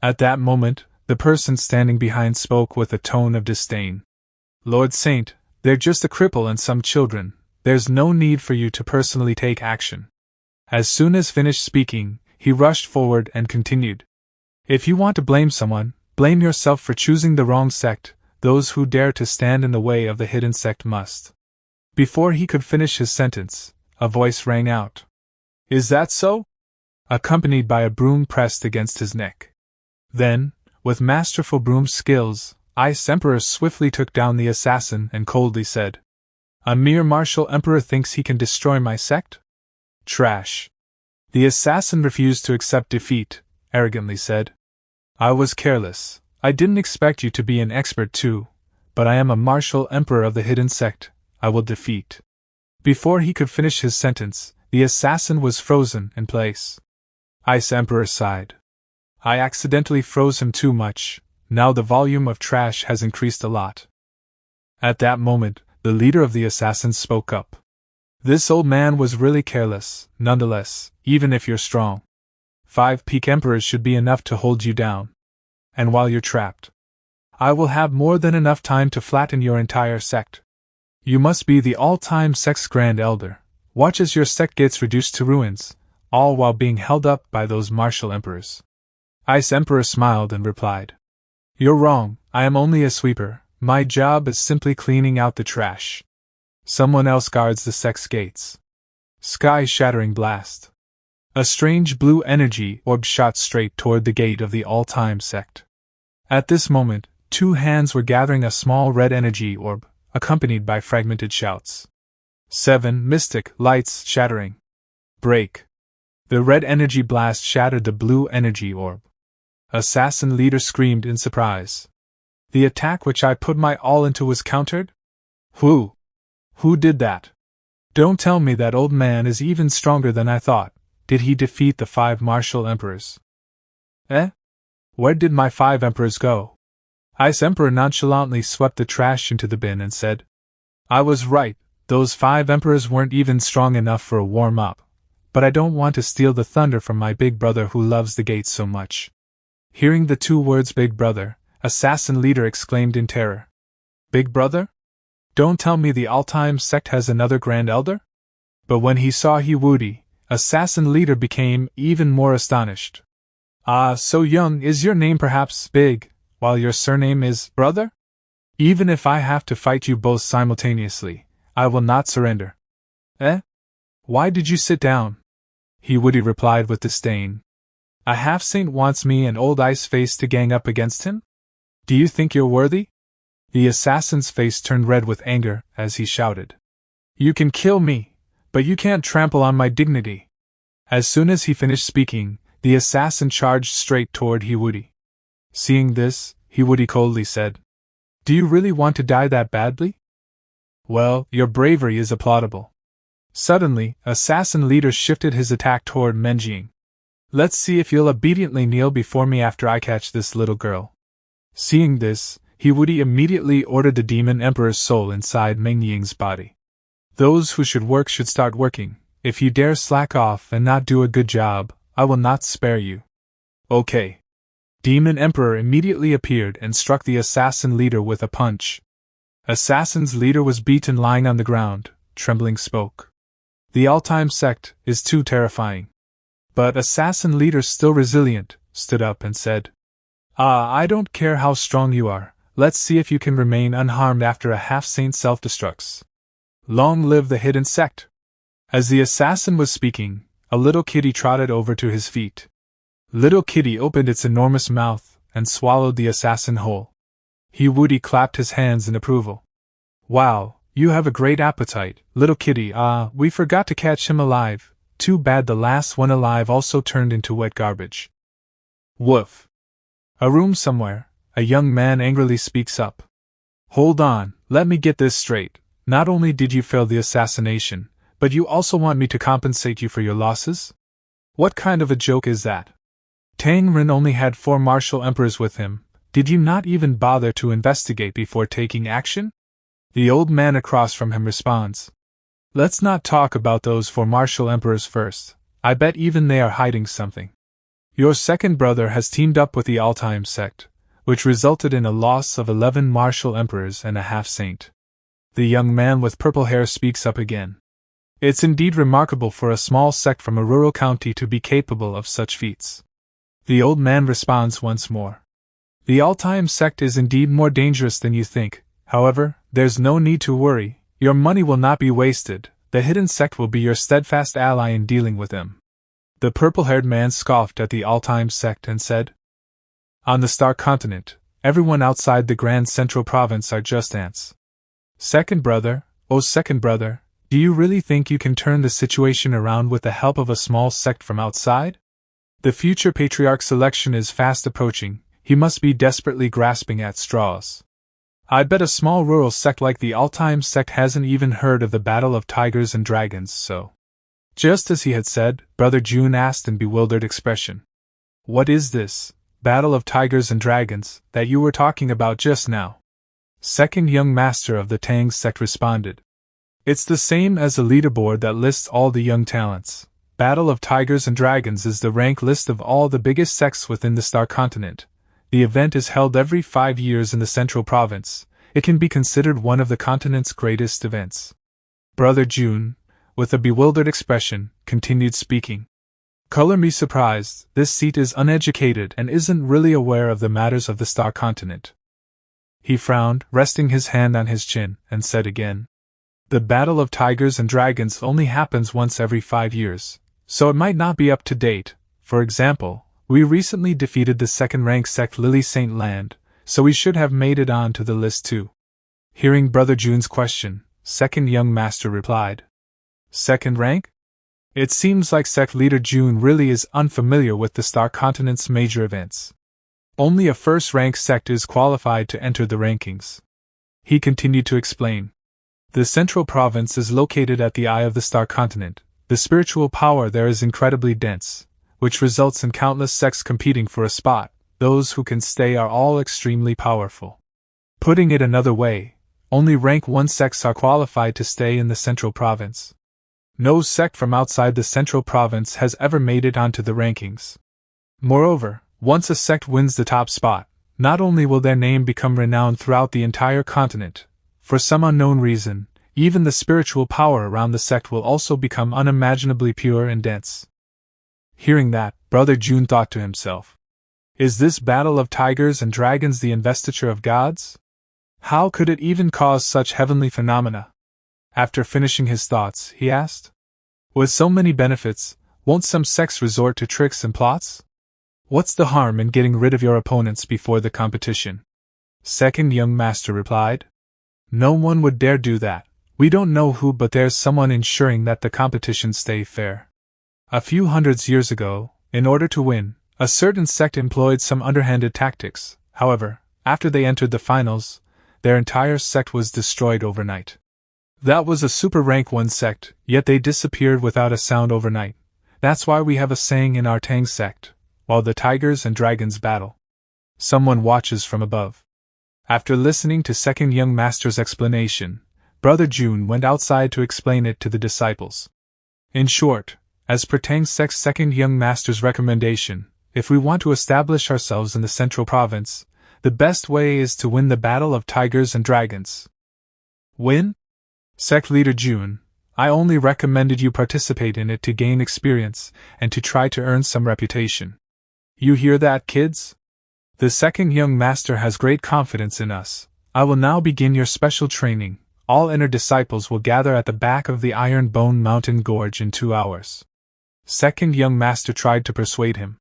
At that moment, the person standing behind spoke with a tone of disdain. Lord Saint, they're just a cripple and some children. There's no need for you to personally take action. As soon as finished speaking, he rushed forward and continued. If you want to blame someone, blame yourself for choosing the wrong sect. Those who dare to stand in the way of the hidden sect must. Before he could finish his sentence, a voice rang out. Is that so? Accompanied by a broom pressed against his neck. Then, with masterful broom skills, Ice Emperor swiftly took down the assassin and coldly said, A mere martial emperor thinks he can destroy my sect? Trash. The assassin refused to accept defeat, arrogantly said. I was careless. I didn't expect you to be an expert too, but I am a martial emperor of the hidden sect. I will defeat. Before he could finish his sentence, the assassin was frozen in place. Ice Emperor sighed. I accidentally froze him too much. Now the volume of trash has increased a lot. At that moment, the leader of the assassins spoke up. This old man was really careless, nonetheless, even if you're strong. 5 peak emperors should be enough to hold you down. And while you're trapped, I will have more than enough time to flatten your entire sect. You must be the all-time sect's Grand Elder. Watch as your sect gets reduced to ruins, all while being held up by those martial emperors. Ice Emperor smiled and replied. You're wrong, I am only a sweeper. My job is simply cleaning out the trash. Someone else guards the sect's gates. Sky-shattering blast. A strange blue energy orb shot straight toward the gate of the all-time sect. At this moment, 2 hands were gathering a small red energy orb, accompanied by fragmented shouts. 7 mystic lights shattering. Break. The red energy blast shattered the blue energy orb. Assassin leader screamed in surprise. The attack which I put my all into was countered? Who did that? Don't tell me that old man is even stronger than I thought. Did he defeat the 5 martial emperors? Where did my 5 emperors go? Ice Emperor nonchalantly swept the trash into the bin and said, I was right, those 5 emperors weren't even strong enough for a warm-up. But I don't want to steal the thunder from my big brother who loves the gates so much. Hearing the 2 words big brother, assassin leader exclaimed in terror. Big brother? Don't tell me the all-time sect has another Grand Elder? But when he saw Hiwudi, assassin leader became even more astonished. Ah, so young, is your name perhaps Big, while your surname is Brother? Even if I have to fight you both simultaneously, I will not surrender. Why did you sit down? Hiwudi replied with disdain. A half-saint wants me and old Ice-Face to gang up against him? Do you think you're worthy? The assassin's face turned red with anger as he shouted. You can kill me, but you can't trample on my dignity. As soon as he finished speaking, the assassin charged straight toward Hiwudi. Seeing this, Hiwudi coldly said, Do you really want to die that badly? Well, your bravery is applaudable. Suddenly, assassin leader shifted his attack toward Menjing. Let's see if you'll obediently kneel before me after I catch this little girl. Seeing this, Hiwudi immediately ordered the demon emperor's soul inside Mengying's body. Those who should work should start working. If you dare slack off and not do a good job, I will not spare you. Okay. Demon Emperor immediately appeared and struck the assassin leader with a punch. Assassin's leader was beaten lying on the ground, trembling spoke. The all-time sect is too terrifying. But assassin leader, still resilient, stood up and said, I don't care how strong you are, let's see if you can remain unharmed after a half-saint self-destructs. Long live the hidden sect! As the assassin was speaking, a little kitty trotted over to his feet. Little kitty opened its enormous mouth and swallowed the assassin whole. Hiwudi clapped his hands in approval. Wow, you have a great appetite, little kitty. We forgot to catch him alive. Too bad the last one alive also turned into wet garbage. Woof. A room somewhere, a young man angrily speaks up. Hold on, let me get this straight. Not only did you fail the assassination, but you also want me to compensate you for your losses? What kind of a joke is that? Tang Ren only had 4 martial emperors with him. Did you not even bother to investigate before taking action? The old man across from him responds. Let's not talk about those 4 martial emperors first. I bet even they are hiding something. Your second brother has teamed up with the all-time sect, which resulted in a loss of 11 martial emperors and a half-saint. The young man with purple hair speaks up again. It's indeed remarkable for a small sect from a rural county to be capable of such feats. The old man responds once more. The all-time sect is indeed more dangerous than you think. However, there's no need to worry. Your money will not be wasted. The hidden sect will be your steadfast ally in dealing with them. The purple-haired man scoffed at the all-time sect and said, On the Star Continent, everyone outside the Grand Central Province are just ants. Second brother, oh second brother, do you really think you can turn the situation around with the help of a small sect from outside? The future patriarch's election is fast approaching. He must be desperately grasping at straws. I bet a small rural sect like the all-time sect hasn't even heard of the Battle of Tigers and Dragons, so. Just as he had said, Brother June asked in bewildered expression. What is this, Battle of Tigers and Dragons, that you were talking about just now? Second young master of the Tang sect responded. It's the same as a leaderboard that lists all the young talents. Battle of Tigers and Dragons is the rank list of all the biggest sects within the Star Continent. The event is held every 5 years in the Central Province. It can be considered one of the continent's greatest events. Brother June, with a bewildered expression, continued speaking. Color me surprised, this seat is uneducated and isn't really aware of the matters of the Star Continent. He frowned, resting his hand on his chin, and said again. The Battle of Tigers and Dragons only happens once every 5 years, so it might not be up to date. For example, we recently defeated the second-rank sect Lily Saint Land, so we should have made it on to the list too. Hearing Brother June's question, second young master replied. Second rank? It seems like sect leader June really is unfamiliar with the Star Continent's major events. Only a first-rank sect is qualified to enter the rankings. He continued to explain. The Central Province is located at the eye of the Star Continent. The spiritual power there is incredibly dense, which results in countless sects competing for a spot. Those who can stay are all extremely powerful. Putting it another way, only rank 1 sects are qualified to stay in the Central Province. No sect from outside the Central Province has ever made it onto the rankings. Moreover, once a sect wins the top spot, not only will their name become renowned throughout the entire continent, for some unknown reason, even the spiritual power around the sect will also become unimaginably pure and dense. Hearing that, Brother June thought to himself. Is this Battle of Tigers and Dragons the investiture of gods? How could it even cause such heavenly phenomena? After finishing his thoughts, he asked. With so many benefits, won't some sects resort to tricks and plots? What's the harm in getting rid of your opponents before the competition? Second young master replied. No one would dare do that. We don't know who, but there's someone ensuring that the competition stay fair. A few hundreds years ago, in order to win, a certain sect employed some underhanded tactics. However, after they entered the finals, their entire sect was destroyed overnight. That was a super rank 1 sect, yet they disappeared without a sound overnight. That's why we have a saying in our Tang sect, while the tigers and dragons battle, someone watches from above. After listening to second young master's explanation, Brother June went outside to explain it to the disciples. In short, as per Tang sect's second young master's recommendation, if we want to establish ourselves in the Central Province, the best way is to win the Battle of Tigers and Dragons. Win? Sect Leader June, I only recommended you participate in it to gain experience and to try to earn some reputation. You hear that, kids? The second young master has great confidence in us. I will now begin your special training. All inner disciples will gather at the back of the Iron Bone Mountain Gorge in 2 hours. Second young master tried to persuade him.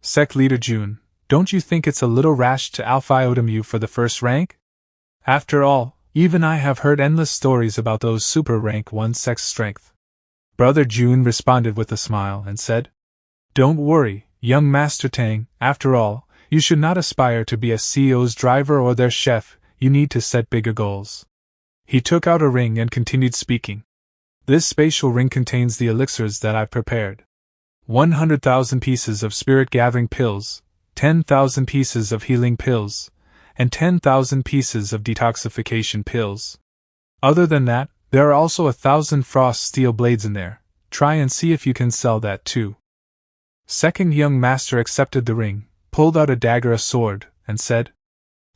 Sect Leader June, don't you think it's a little rash to alpha-item you for the first rank? After all, even I have heard endless stories about those super rank 1 sect's strength. Brother June responded with a smile and said, Don't worry, young Master Tang, after all, you should not aspire to be a CEO's driver or their chef, you need to set bigger goals. He took out a ring and continued speaking. This spatial ring contains the elixirs that I've prepared. 100,000 pieces of spirit-gathering pills, 10,000 pieces of healing pills, and 10,000 pieces of detoxification pills. Other than that, there are also 1,000 frost steel blades in there. Try and see if you can sell that too. Second young master accepted the ring, pulled out a dagger, a sword, and said,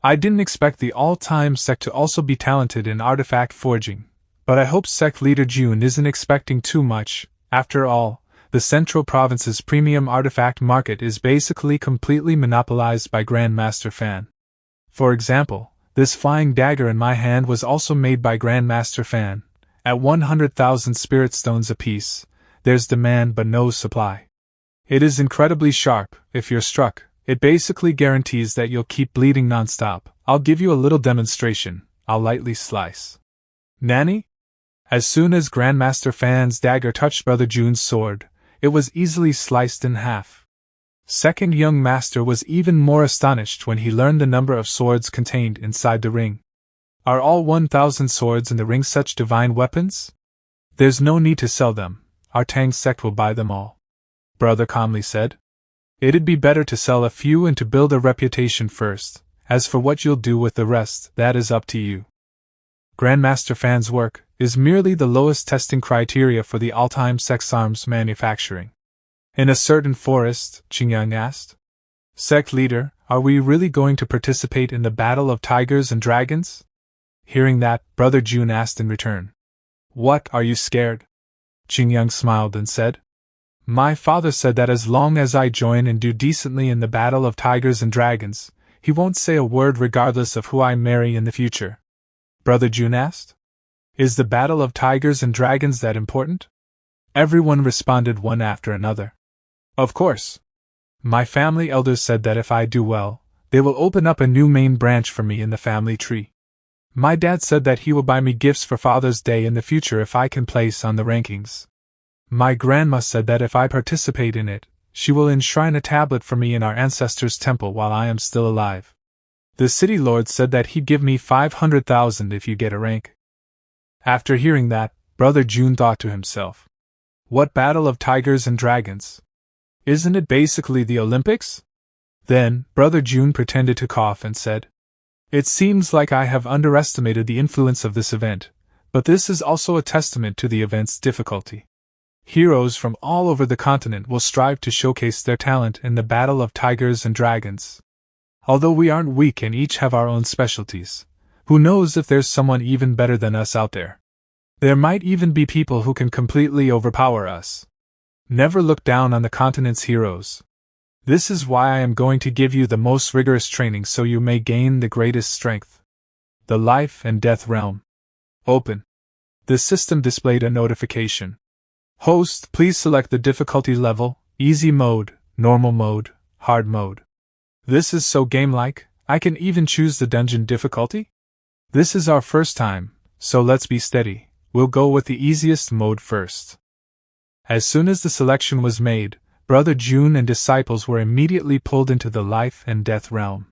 I didn't expect the all-time sect to also be talented in artifact forging, but I hope sect leader June isn't expecting too much. After all, the Central Province's premium artifact market is basically completely monopolized by Grandmaster Fan. For example, this flying dagger in my hand was also made by Grandmaster Fan. At 100,000 spirit stones apiece, there's demand but no supply. It is incredibly sharp. If you're struck, it basically guarantees that you'll keep bleeding nonstop. I'll give you a little demonstration. I'll lightly slice. Nanny? As soon as Grandmaster Fan's dagger touched Brother June's sword, it was easily sliced in half. Second young master was even more astonished when he learned the number of swords contained inside the ring. Are all 1,000 swords in the ring such divine weapons? There's no need to sell them. Our Tang sect will buy them all. Brother calmly said. It'd be better to sell a few and to build a reputation first. As for what you'll do with the rest, that is up to you. Grandmaster Fan's work is merely the lowest testing criteria for the all-time sex arms manufacturing. In a certain forest, ChangXiao asked. Sect leader, are we really going to participate in the battle of tigers and dragons? Hearing that, Brother June asked in return. What, are you scared? ChangXiao smiled and said. My father said that as long as I join and do decently in the battle of tigers and dragons, he won't say a word regardless of who I marry in the future. Brother June asked. Is the battle of tigers and dragons that important? Everyone responded one after another. Of course. My family elders said that if I do well, they will open up a new main branch for me in the family tree. My dad said that he will buy me gifts for Father's Day in the future if I can place on the rankings. My grandma said that if I participate in it, she will enshrine a tablet for me in our ancestors' temple while I am still alive. The city lord said that he'd give me 500,000 if you get a rank. After hearing that, Brother June thought to himself. What battle of tigers and dragons? Isn't it basically the Olympics? Then, Brother June pretended to cough and said, It seems like I have underestimated the influence of this event, but this is also a testament to the event's difficulty. Heroes from all over the continent will strive to showcase their talent in the battle of tigers and dragons. Although we aren't weak and each have our own specialties, who knows if there's someone even better than us out there? There might even be people who can completely overpower us. Never look down on the continent's heroes. This is why I am going to give you the most rigorous training so you may gain the greatest strength. The Life and Death Realm. Open. The system displayed a notification. Host, please select the difficulty level, easy mode, normal mode, hard mode. This is so game-like, I can even choose the dungeon difficulty? This is our first time, so let's be steady. We'll go with the easiest mode first. As soon as the selection was made, Brother June and disciples were immediately pulled into the Life and Death Realm.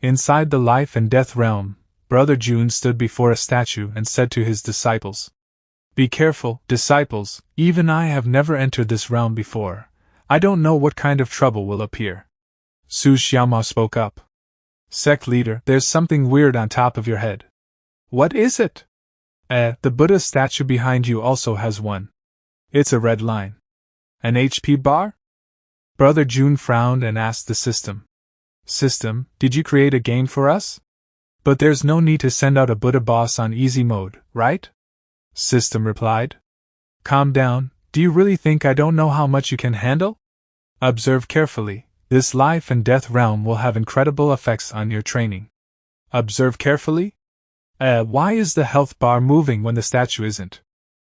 Inside the Life and Death Realm, Brother June stood before a statue and said to his disciples, Be careful, disciples, even I have never entered this realm before. I don't know what kind of trouble will appear. Su Xiaomao spoke up. Sect leader, there's something weird on top of your head. What is it? The Buddha statue behind you also has one. It's a red line. An HP bar? Brother June frowned and asked the system. System, did you create a game for us? But there's no need to send out a Buddha boss on easy mode, right? System replied. Calm down, do you really think I don't know how much you can handle? Observe carefully, this life and death realm will have incredible effects on your training. Observe carefully? Why is the health bar moving when the statue isn't?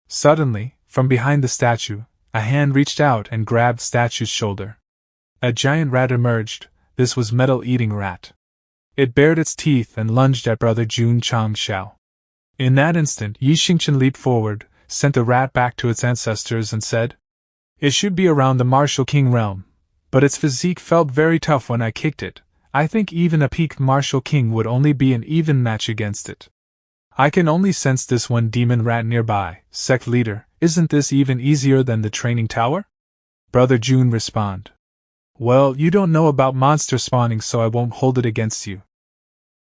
Suddenly, from behind the statue, a hand reached out and grabbed statue's shoulder. A giant rat emerged. This was Metal-Eating Rat. It bared its teeth and lunged at Brother June ChangXiao. In that instant, Yi Xingchen leaped forward, sent the rat back to its ancestors and said, It should be around the Martial King realm, but its physique felt very tough when I kicked it. I think even a peaked Martial King would only be an even match against it. I can only sense this one demon rat nearby. Sect leader, isn't this even easier than the training tower? Brother June responded. Well, you don't know about monster spawning, so I won't hold it against you.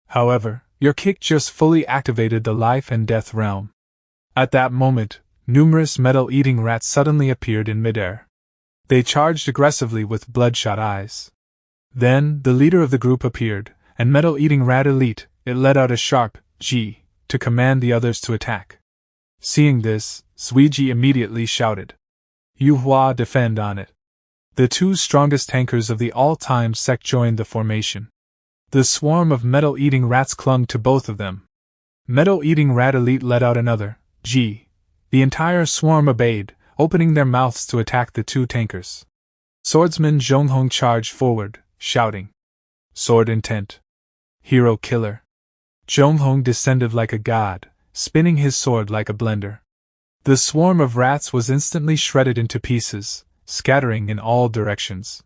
However, your kick just fully activated the life and death realm. At that moment, numerous metal-eating rats suddenly appeared in midair. They charged aggressively with bloodshot eyes. Then, the leader of the group appeared, and metal-eating rat elite, it let out a sharp G to command the others to attack. Seeing this, Suiji immediately shouted, Yuhua, defend on it. The two strongest tankers of the all-time sect joined the formation. The swarm of metal-eating rats clung to both of them. Metal-eating rat elite let out another G. The entire swarm obeyed, opening their mouths to attack the two tankers. Swordsman Zhonghong charged forward, shouting, Sword intent. Hero killer. Zhonghong descended like a god, spinning his sword like a blender. The swarm of rats was instantly shredded into pieces, scattering in all directions.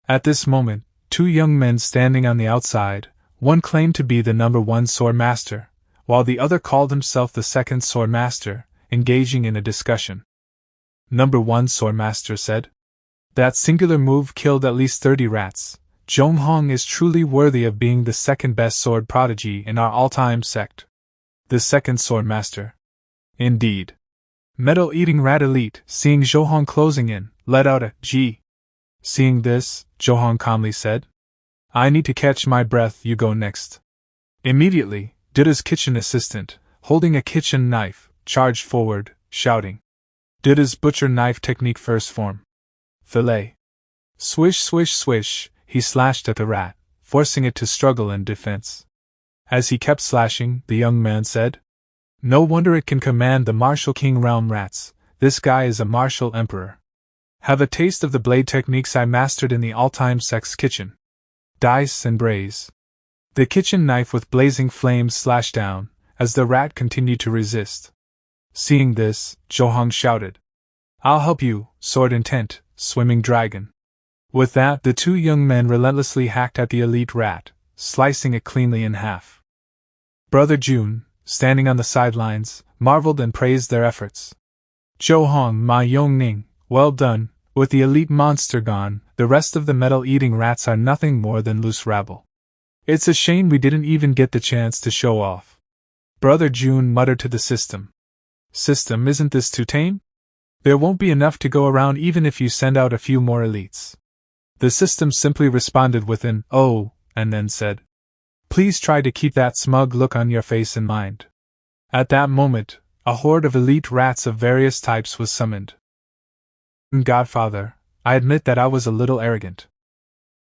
At this moment, two young men standing on the outside, one claimed to be the number one sword master, while the other called himself the second sword master, engaging in a discussion. Number one sword master said, That singular move killed at least 30 rats. Zhonghong is truly worthy of being the second best sword prodigy in our all-time sect. The second sword master. Indeed. Metal-eating rat elite, seeing Zhonghong closing in, let out a G. Seeing this, Zhonghong calmly said, I need to catch my breath, you go next. Immediately, Dida's kitchen assistant, holding a kitchen knife, charged forward, shouting, Dida's butcher knife technique first form. Fillet. Swish, swish, swish, he slashed at the rat, forcing it to struggle in defense. As he kept slashing, the young man said, No wonder it can command the martial king realm rats, this guy is a martial emperor. Have a taste of the blade techniques I mastered in the all-time sect's kitchen. Dice and braise. The kitchen knife with blazing flames slashed down, as the rat continued to resist. Seeing this, Zhonghong shouted, I'll help you, sword intent, swimming dragon. With that, the two young men relentlessly hacked at the elite rat, slicing it cleanly in half. Brother Jun, standing on the sidelines, marveled and praised their efforts. Zhonghong Ma Yongning, well done, with the elite monster gone, the rest of the metal-eating rats are nothing more than loose rabble. It's a shame we didn't even get the chance to show off. Brother Jun muttered to the system. System, isn't this too tame? There won't be enough to go around even if you send out a few more elites. The system simply responded with an "oh," and then said, Please try to keep that smug look on your face in mind. At that moment, a horde of elite rats of various types was summoned. Godfather, I admit that I was a little arrogant.